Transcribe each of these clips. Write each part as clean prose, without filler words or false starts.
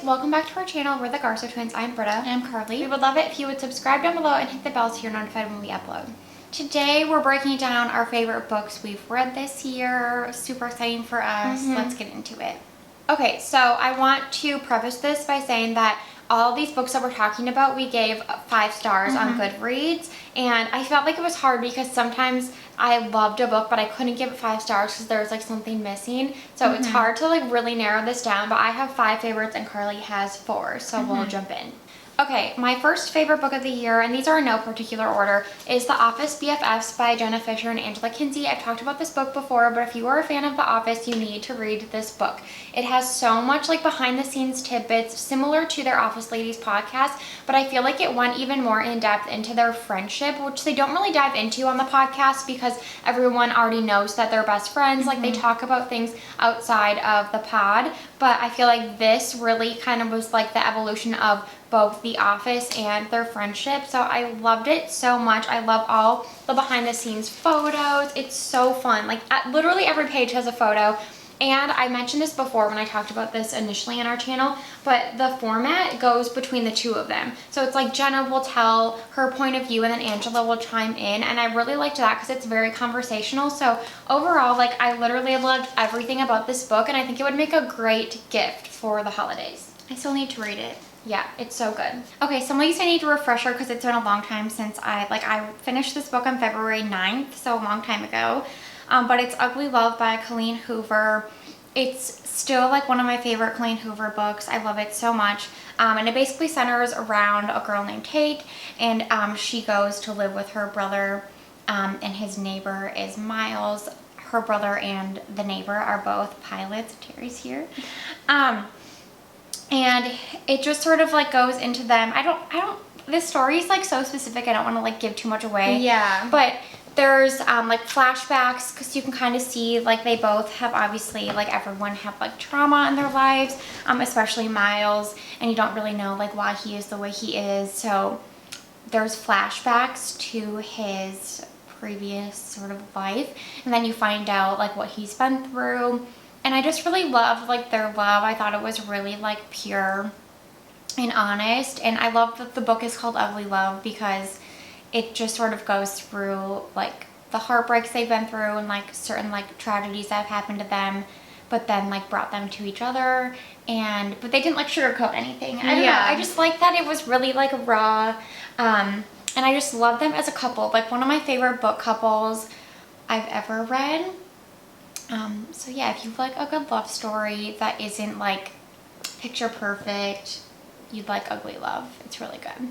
Welcome back to our channel. We're the Garza Twins. I'm Britta. And I'm Carli. We would love it if you would subscribe down below and hit the bell so you're notified when we upload. Today we're breaking down our favorite books we've read this year. Super exciting for us. Let's get into it. Okay, so I want to preface this by saying that all these books that we're talking about, we gave 5 stars on Goodreads, and I felt like it was hard because sometimes I loved a book but I couldn't give it 5 stars because there was like something missing. So it's hard to like really narrow this down, but I have 5 favorites and Carli has 4, so we'll jump in. Okay, my first favorite book of the year, and these are in no particular order, is The Office BFFs by Jenna Fischer and Angela Kinsey. I've talked about this book before, but if you are a fan of The Office, you need to read this book. It has so much like behind the scenes tidbits similar to their Office Ladies podcast, but I feel like it went even more in depth into their friendship, which they don't really dive into on the podcast because everyone already knows that they're best friends. Like they talk about things outside of the pod, but I feel like this really kind of was like the evolution of both The Office and their friendship. So I loved it so much. I love all the behind the scenes photos. It's so fun. Like literally every page has a photo. And I mentioned this before when I talked about this initially in our channel, but the format goes between the two of them. So it's like Jenna will tell her point of view and then Angela will chime in. And I really liked that because it's very conversational. So overall, like I literally loved everything about this book, and I think it would make a great gift for the holidays. I still need to read it. Yeah, it's so good. Okay, some ladies I need to refresher because it's been a long time since I finished this book on February 9th, so a long time ago. But it's Ugly Love by Colleen Hoover. It's still like one of my favorite Colleen Hoover books. I love it so much. And it basically centers around a girl named Tate, and she goes to live with her brother, and his neighbor is Miles. Her brother and the neighbor are both pilots. Terry's here. And it just sort of like goes into them. This story is like so specific. I don't want to like give too much away. Yeah. But there's like flashbacks because you can kind of see like they both have obviously like everyone have like trauma in their lives, especially Miles, and you don't really know like why he is the way he is. So there's flashbacks to his previous sort of life, and then you find out like what he's been through. And I just really loved like their love. I thought it was really like pure and honest. And I love that the book is called Ugly Love because it just sort of goes through like the heartbreaks they've been through and like certain like tragedies that have happened to them, but then like brought them to each other. But they didn't like sugarcoat anything. I don't know. I just like that it was really like raw. And I just love them as a couple. Like one of my favorite book couples I've ever read. So yeah, if you like a good love story that isn't like picture perfect, you'd like Ugly Love. It's really good.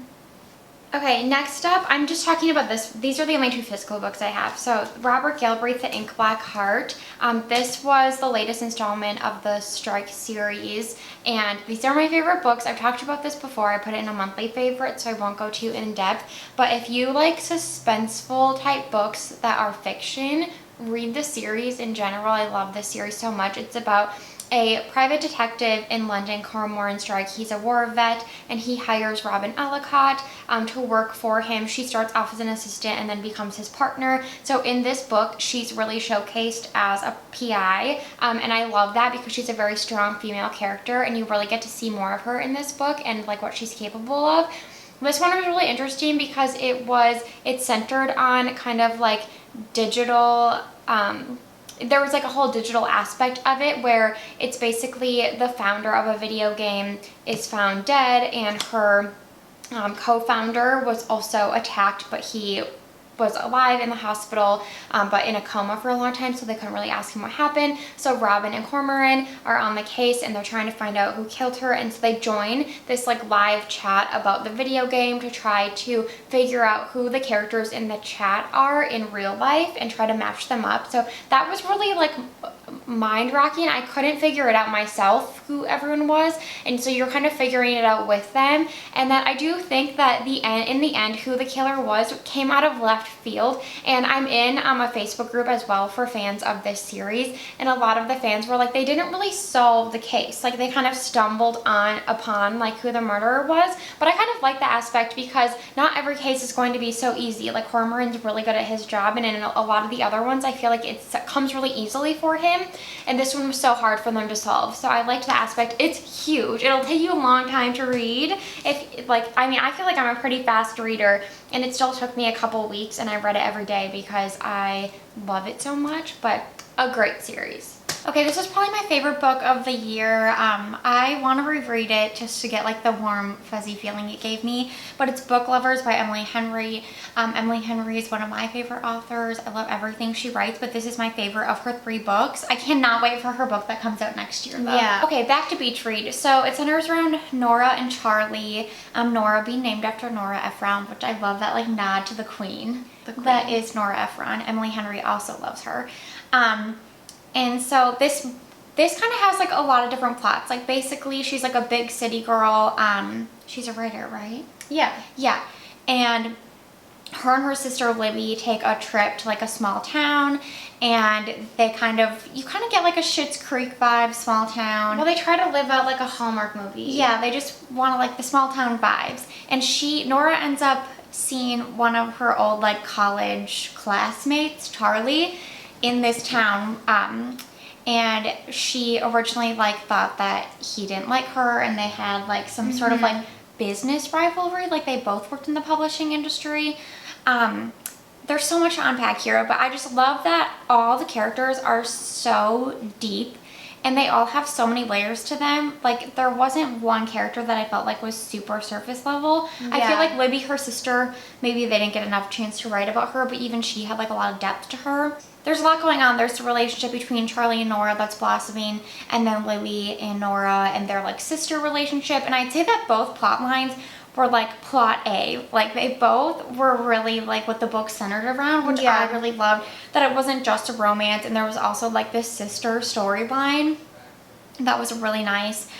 Okay, next up, I'm just talking about this. These are the only 2 physical books I have. So Robert Galbraith, The Ink Black Heart. This was the latest installment of the Strike series, and these are my favorite books. I've talked about this before. I put it in a monthly favorite, so I won't go too in depth. But if you like suspenseful type books that are fiction, read the series in general. I love this series so much. It's about a private detective in London, Cormoran Strike. He's a war vet, and he hires Robin Ellicott to work for him. She starts off as an assistant and then becomes his partner. So in this book, she's really showcased as a PI, and I love that because she's a very strong female character, and you really get to see more of her in this book and like what she's capable of. This one was really interesting because it's centered on kind of like digital, there was like a whole digital aspect of it where it's basically the founder of a video game is found dead, and her co-founder was also attacked, but he was alive in the hospital, but in a coma for a long time, so they couldn't really ask him what happened. So Robin and Cormoran are on the case, and they're trying to find out who killed her, and so they join this like live chat about the video game to try to figure out who the characters in the chat are in real life and try to match them up. So that was really like mind-rocking. I couldn't figure it out myself who everyone was, and so you're kind of figuring it out with them. And that I do think that in the end who the killer was came out of left field. And I'm in a Facebook group as well for fans of this series, and a lot of the fans were like they didn't really solve the case, like they kind of stumbled upon like who the murderer was. But I kind of like the aspect because not every case is going to be so easy. Like Cormoran's really good at his job, and in a lot of the other ones I feel like it comes really easily for him. him, and this one was so hard for them to solve. So I liked the aspect. It's huge. It'll take you a long time to read. If like, I mean, I feel like I'm a pretty fast reader, and it still took me a couple weeks, and I read it every day because I love it so much, but a great series. Okay, this is probably my favorite book of the year. I want to reread it just to get like the warm, fuzzy feeling it gave me, but it's Book Lovers by Emily Henry. Emily Henry is one of my favorite authors. I love everything she writes, but this is my favorite of her 3 books. I cannot wait for her book that comes out next year, though. Yeah. Okay, back to Beach Read. So it centers around Nora and Carli. Nora being named after Nora Ephron, which I love that like nod to the queen. That is Nora Ephron. Emily Henry also loves her. And so this kind of has like a lot of different plots. Like basically she's like a big city girl. She's a writer, right? Yeah. Yeah. And her and her sister Libby take a trip to like a small town, and you kind of get like a Schitt's Creek vibe, small town. Well, they try to live out like a Hallmark movie. Yeah, they just want to like the small town vibes. And Nora ends up seeing one of her old like college classmates, Charlie, in this town, and she originally like thought that he didn't like her, and they had like some sort of like business rivalry, like they both worked in the publishing industry. There's so much to unpack here, but I just love that all the characters are so deep and they all have so many layers to them. Like there wasn't one character that I felt like was super surface level. Yeah. I feel like Libby, her sister, maybe they didn't get enough chance to write about her, but even she had like a lot of depth to her. There's a lot going on. There's the relationship between Charlie and Nora that's blossoming, and then Libby and Nora and their like sister relationship. And I'd say that both plot lines were like plot A. Like they both were really like what the book centered around, which I really loved. That it wasn't just a romance, and there was also like this sister storyline that was really nice.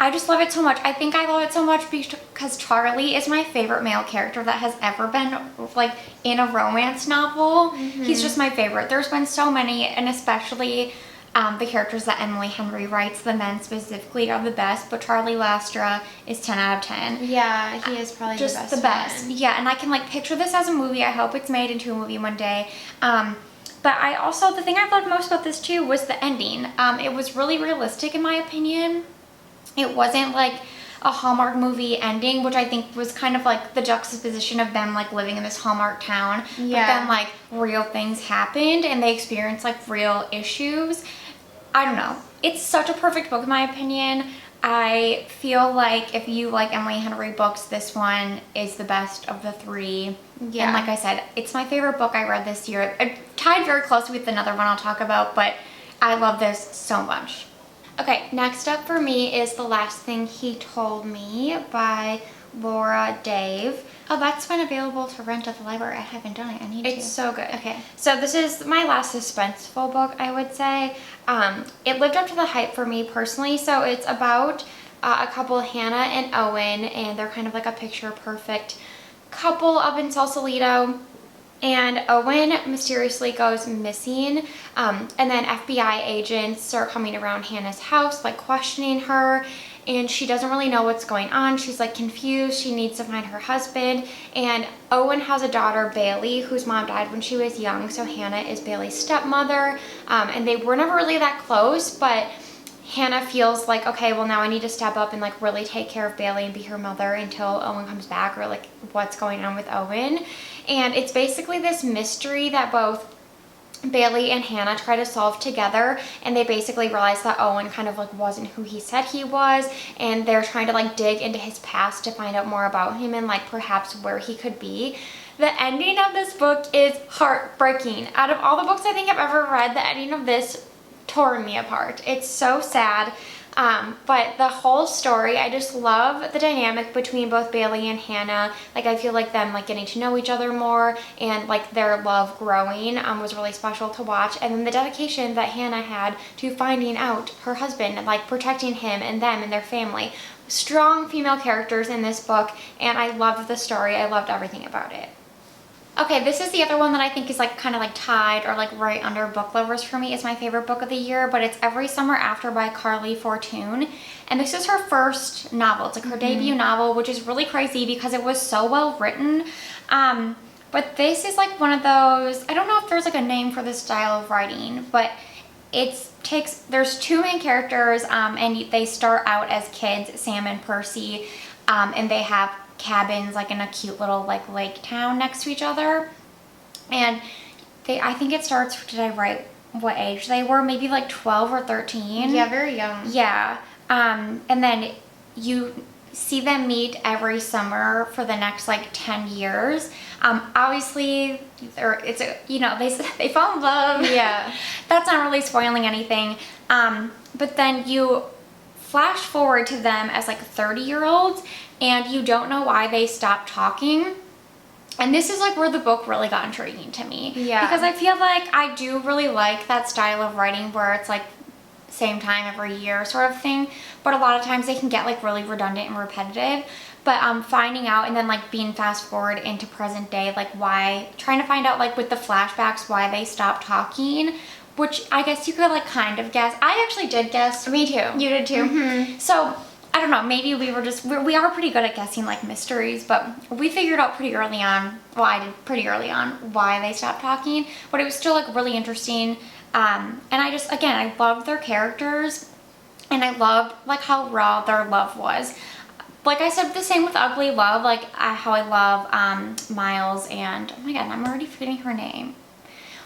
I just love it so much. I think I love it so much because Charlie is my favorite male character that has ever been like in a romance novel. He's just my favorite. There's been so many, and especially the characters that Emily Henry writes, the men specifically, are the best, but Charlie Lastra is 10 out of 10. Yeah, he is probably just the best. Yeah, and I can like picture this as a movie. I hope it's made into a movie one day. But I also, the thing I loved most about this too was the ending. It was really realistic in my opinion. It wasn't like a Hallmark movie ending, which I think was kind of like the juxtaposition of them like living in this Hallmark town. Yeah. But then like real things happened and they experienced like real issues. I don't know. It's such a perfect book in my opinion. I feel like if you like Emily Henry books, this one is the best of the 3. Yeah. And like I said, it's my favorite book I read this year. It tied very close with another one I'll talk about, but I love this so much. Okay, next up for me is The Last Thing He Told Me by Laura Dave. Oh, that's been available to rent at the library. I haven't done it. I need to. It's so good. Okay, so this is my last suspenseful book, I would say. It lived up to the hype for me personally. So it's about a couple, Hannah and Owen, and they're kind of like a picture-perfect couple up in Sausalito. And Owen mysteriously goes missing, and then FBI agents start coming around Hannah's house, like questioning her, and she doesn't really know what's going on. She's like confused. She needs to find her husband, and Owen has a daughter, Bailey, whose mom died when she was young, so Hannah is Bailey's stepmother, and they were never really that close, but Hannah feels like, okay, well now I need to step up and like really take care of Bailey and be her mother until Owen comes back, or like what's going on with Owen. And it's basically this mystery that both Bailey and Hannah try to solve together, and they basically realize that Owen kind of like wasn't who he said he was, and they're trying to like dig into his past to find out more about him and like perhaps where he could be. The ending of this book is heartbreaking. Out of all the books I think I've ever read, the ending of this tore me apart. It's so sad. But the whole story, I just love the dynamic between both Bailey and Hannah. Like I feel like them like getting to know each other more and like their love growing was really special to watch. And then the dedication that Hannah had to finding out her husband and like protecting him and them and their family. Strong female characters in this book, and I loved the story. I loved everything about it. Okay, this is the other one that I think is like kind of like tied or like right under Book Lovers for me. It's my favorite book of the year, but it's Every Summer After by Carli Fortune. And this is her first novel. It's like her debut novel, which is really crazy because it was so well written. But this is like one of those, I don't know if there's like a name for this style of writing, but there's two main characters, and they start out as kids, Sam and Percy, and they have cabins like in a cute little like lake town next to each other. And I think it starts, did I write what age they were? Maybe like 12 or 13. Yeah, very young. Yeah. And then you see them meet every summer for the next like 10 years. Obviously, they fall in love. Yeah. That's not really spoiling anything. But then you flash forward to them as like 30-year-olds, and you don't know why they stopped talking. And this is like where the book really got intriguing to me. Yeah. Because I feel like I do really like that style of writing where it's like same time every year sort of thing. But a lot of times they can get like really redundant and repetitive. But finding out and then like being fast forward into present day, like trying to find out like with the flashbacks why they stopped talking, which I guess you could like kind of guess. I actually did guess. Me too. You did too? Mm-hmm. So I don't know, maybe we are pretty good at guessing like mysteries, but we figured out pretty early on, well, I did pretty early on, why they stopped talking, but it was still like really interesting. And I loved their characters, and I loved like how raw their love was. Like I said, the same with Ugly Love, like how I love Miles and, oh my god, I'm already forgetting her name.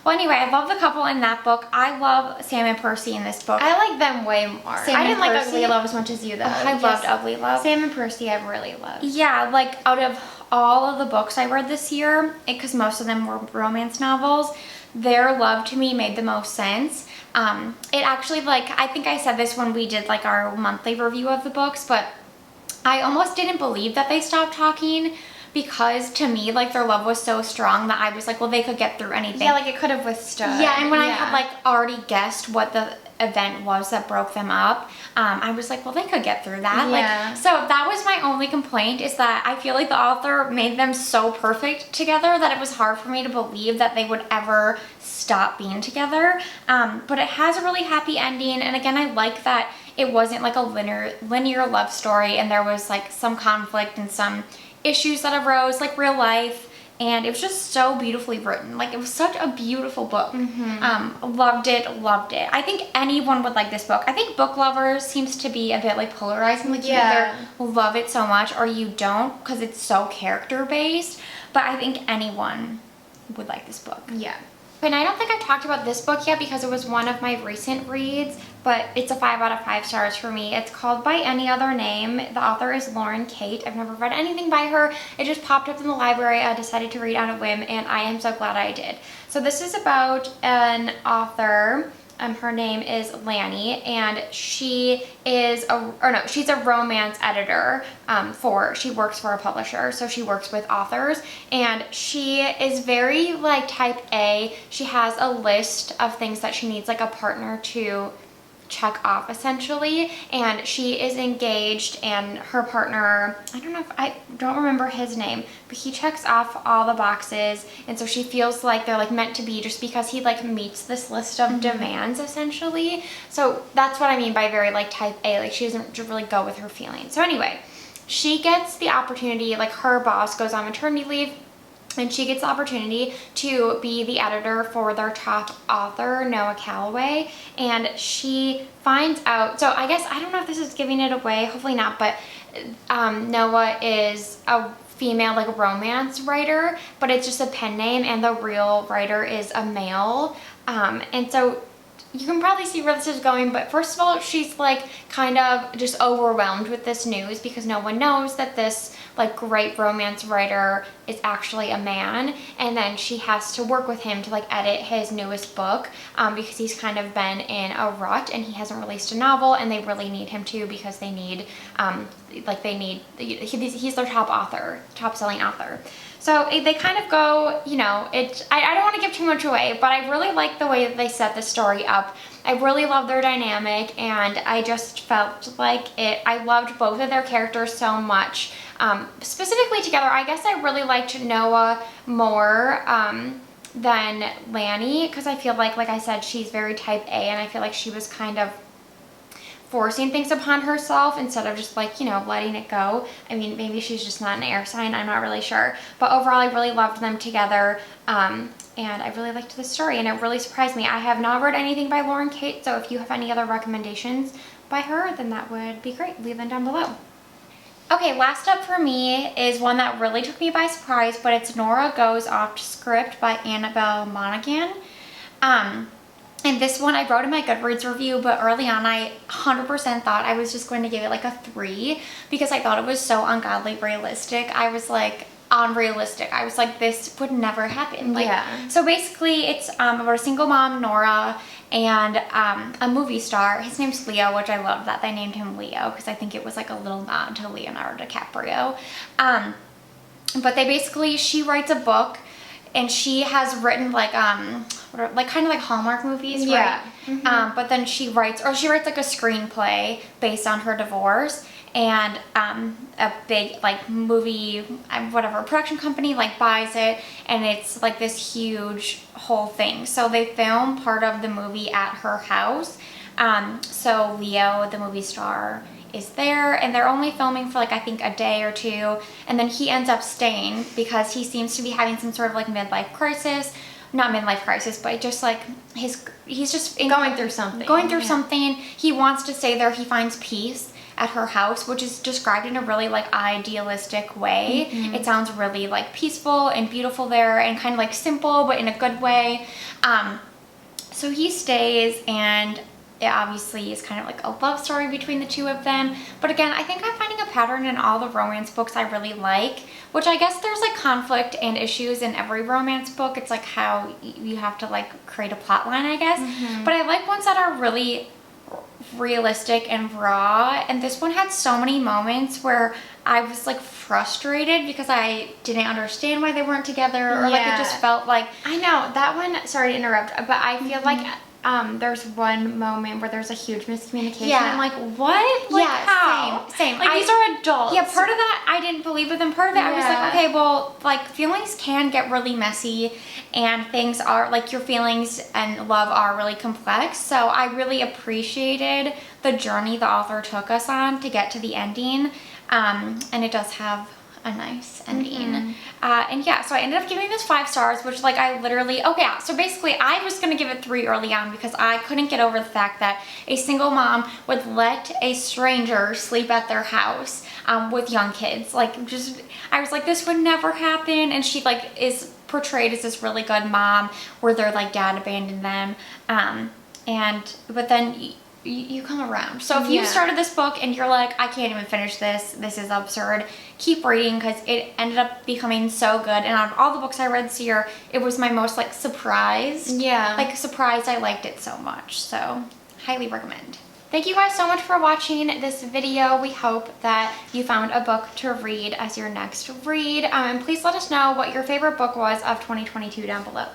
Well, anyway, I love the couple in that book. I love Sam and Percy in this book. I like them way more. I didn't like Ugly Love as much as you, though. I loved Ugly Love. Sam and Percy I really loved. Yeah, like out of all of the books I read this year, because most of them were romance novels, their love to me made the most sense. It actually, like, I think I said this when we did like our monthly review of the books, but I almost didn't believe that they stopped talking, because to me, like, their love was so strong that I was like, well, they could get through anything. Yeah, like it could have withstood. Yeah, and when I had like already guessed what the event was that broke them up, I was like, well, they could get through that. Yeah. Like, so that was my only complaint, is that I feel like the author made them so perfect together that it was hard for me to believe that they would ever stop being together. But it has a really happy ending, and again, I like that it wasn't like a linear love story, and there was like some conflict and some issues that arose, like real life, and it was just so beautifully written. Like, it was such a beautiful book. Loved it. I think anyone would like this book. I think book lovers seems to be a bit like polarizing. Like, you either love it so much or you don't, because it's so character based. But I think anyone would like this book. Yeah. And I don't think I talked about this book yet because it was one of my recent reads, but it's a 5 out of 5 stars for me. It's called By Any Other Name. The author is Lauren Kate. I've never read anything by her. It just popped up in the library. I decided to read on a whim, and I am so glad I did. So this is about an author. Her name is Lanny, and she's a romance editor. She works for a publisher, so she works with authors, and she is very like type A. She has a list of things that she needs like a partner to check off, essentially, and she is engaged, and her partner, I don't remember his name, but he checks off all the boxes, and so she feels like they're like meant to be just because he like meets this list of demands, essentially. So that's what I mean by very like type A. Like, she doesn't really go with her feelings. So anyway, she gets the opportunity, like, her boss goes on maternity leave, and she gets the opportunity to be the editor for their top author, Noah Calloway. And she finds out, so I guess, I don't know if this is giving it away, hopefully not, but Noah is a female like romance writer, but it's just a pen name, and the real writer is a male. And so you can probably see where this is going, but first of all, she's like kind of just overwhelmed with this news because no one knows that this like great romance writer is actually a man, and then she has to work with him to like edit his newest book because he's kind of been in a rut and he hasn't released a novel, and they really need him to because they need he's their top selling author. So they kind of go, I don't want to give too much away, but I really like the way that they set the story up. I really love their dynamic, and I just felt like I loved both of their characters so much. Specifically together, I guess I really liked Noah more than Lanny, because I feel like I said, she's very type A, and I feel like she was kind of forcing things upon herself instead of just like, letting it go. I mean, maybe she's just not an air sign, I'm not really sure. But overall, I really loved them together. And I really liked the story, and it really surprised me. I have not read anything by Lauren Kate, so if you have any other recommendations by her, then that would be great. Leave them down below. Okay, last up for me is one that really took me by surprise, but it's Nora Goes Off Script by Annabelle Monaghan. And this one I wrote in my Goodreads review, but early on I 100% thought I was just going to give it like a 3 because I thought it was so ungodly realistic. I was like, unrealistic. I was like, this would never happen. Like, yeah. So basically it's about a single mom, Nora, and a movie star. His name's Leo, which I love that they named him Leo because I think it was like a little nod to Leonardo DiCaprio. But they basically, she writes a book, and she has written like kind of like Hallmark movies, right? Yeah. But then she writes like a screenplay based on her divorce, and a big like movie whatever production company like buys it, and it's like this huge whole thing. So they film part of the movie at her house. So Leo, the movie star, is there, and they're only filming for like I think a day or two, and then he ends up staying because he seems to be having some sort of like midlife crisis. Not midlife crisis, but just like he's just going through something. Something. He wants to stay there. He finds peace at her house, which is described in a really like idealistic way. It sounds really like peaceful and beautiful there, and kind of like simple, but in a good way. So he stays, and it obviously is kind of like a love story between the two of them. But again, I think I'm finding a pattern in all the romance books I really like, which I guess there's like conflict and issues in every romance book. It's like how you have to like create a plot line, I guess. But I like ones that are really realistic and raw, and this one had so many moments where I was like frustrated because I didn't understand why they weren't together, or like it just felt like, I know that one, sorry to interrupt, but I feel like there's one moment where there's a huge miscommunication. Yeah. I'm like, what? Like, how? Same. Like, these are adults. Yeah, part of that I didn't believe, but then part of it I was like, okay, well, like feelings can get really messy, and things are like, your feelings and love are really complex. So I really appreciated the journey the author took us on to get to the ending, and it does have a nice ending. And yeah, so I ended up giving this 5 stars, which like I literally, so basically I was gonna give it 3 early on because I couldn't get over the fact that a single mom would let a stranger sleep at their house with young kids. Like, just, I was like, this would never happen. And she like is portrayed as this really good mom where their like dad abandoned them. But then you come around. So if you started this book and you're like, I can't even finish this is absurd, keep reading, because it ended up becoming so good. And out of all the books I read this year, it was my most like surprised. Surprised I liked it so much. So highly recommend. Thank you guys so much for watching this video. We hope that you found a book to read as your next read. And please let us know what your favorite book was of 2022 down below.